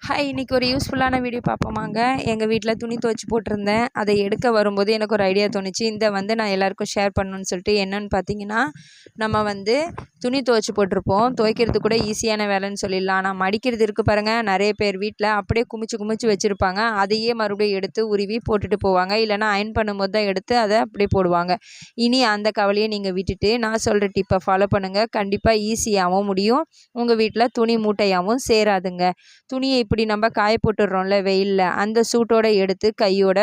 Hi, இன்றைக்கி ஒரு யூஸ்ஃபுல்லான வீடியோ பார்ப்போமாங்க. எங்கள் வீட்டில் துணி துவைச்சி போட்டிருந்தேன். அதை எடுக்க வரும்போது எனக்கு ஒரு ஐடியா தோணுச்சு. நான் எல்லாருக்கும் ஷேர் பண்ணணும்னு சொல்லிட்டு. என்னென்னு பார்த்தீங்கன்னா, நம்ம துணி துவைச்சி போட்டிருப்போம். துவைக்கிறது கூட ஈஸியான வேலைன்னு சொல்லிடலாம். ஆனால் மடிக்கிறது இருக்குது பாருங்கள், நிறைய பேர் வீட்டில் அப்படியே குமிச்சு வச்சுருப்பாங்க. அதையே மறுபடியும் எடுத்து உருவி போட்டுட்டு போவாங்க. இல்லைனா அயர்ன் பண்ணும்போது தான் எடுத்து அதை அப்படியே போடுவாங்க. இனி அந்த கவலையை நீங்கள் விட்டுட்டு நான் சொல்கிற டிப்பை ஃபாலோ பண்ணுங்கள். கண்டிப்பாக ஈஸியாகவும் முடியும். உங்கள் வீட்டில் துணி மூட்டையாகவும் சேராதுங்க. துணியை இப்படி நம்ம காய போட்டுடுறோம்ல வெயிலில், அந்த சூட்டோடு எடுத்து கையோட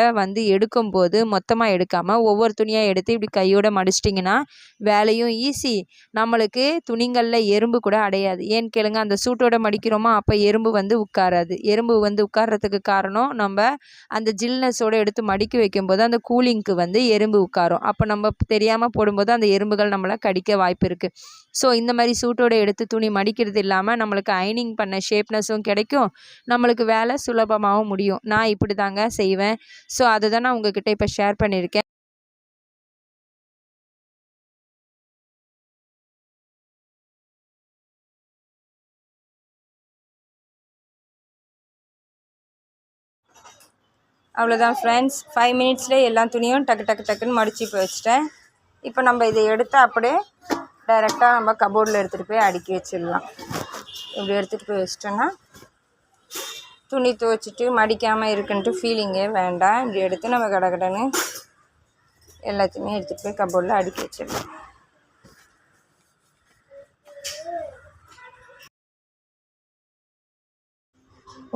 எடுக்கும்போது மொத்தமாக எடுக்காமல் ஒவ்வொரு துணியாக எடுத்து இப்படி கையோட மடிச்சிட்டிங்கன்னா வேலையும் ஈஸி. நம்மளுக்கு துணிங்களில் எறும்பு கூட அடையாது. ஏன்னு கேளுங்க, அந்த சூட்டோட மடிக்கிறோமா, அப்போ எறும்பு உட்காராது. எறும்பு உட்கார்றதுக்கு காரணம், நம்ம அந்த ஜில்னஸோடு எடுத்து மடிக்க வைக்கும்போது அந்த கூலிங்க்கு எறும்பு உட்காரும். அப்போ நம்ம தெரியாமல் போடும்போது அந்த எறும்புகள் நம்மளை கடிக்க வாய்ப்பு இருக்குது. ஸோ இந்த மாதிரி சூட்டோடு எடுத்து துணி மடிக்கிறது இல்லாமல் நம்மளுக்கு அயனிங் பண்ண ஷேப்னஸும் கிடைக்கும், நம்மளுக்கு வேலை சுலபமாகவும் முடியும். நான் இப்படி தாங்க செய்வேன். ஸோ அதை தான் நான் உங்ககிட்ட இப்போ ஷேர் பண்ணியிருக்கேன். அவ்வளோதான் ஃப்ரெண்ட்ஸ், 5 மினிட்ஸ்லேயே எல்லா துணியும் டக்குன்னு மடித்து வச்சிட்டேன். இப்போ நம்ம இதை எடுத்து அப்படியே டைரெக்டாக நம்ம கபோர்டில் எடுத்துகிட்டு போய் அடுக்கி வச்சிடலாம். இப்படி எடுத்துகிட்டு போய் வச்சிட்டோன்னா துணி துவைச்சிட்டு மடிக்காமல் இருக்குன்ட்டு ஃபீலிங்கே வேண்டாம். இப்படி எடுத்து நம்ம கடகடன்னு எல்லாத்தையுமே எடுத்துகிட்டு போய் கபோர்டில் அடுக்கி வச்சிடலாம்.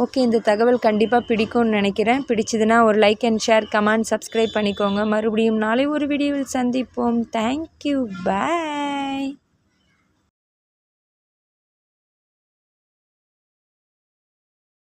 ஓகே, இந்த தகவல் கண்டிப்பாக பிடிக்கும்னு நினைக்கிறேன். பிடிச்சதுன்னா ஒரு like and share, comment, subscribe பண்ணிக்கோங்க. மறுபடியும் நாளை ஒரு வீடியோவில் சந்திப்போம். தேங்க்யூ, பாய்.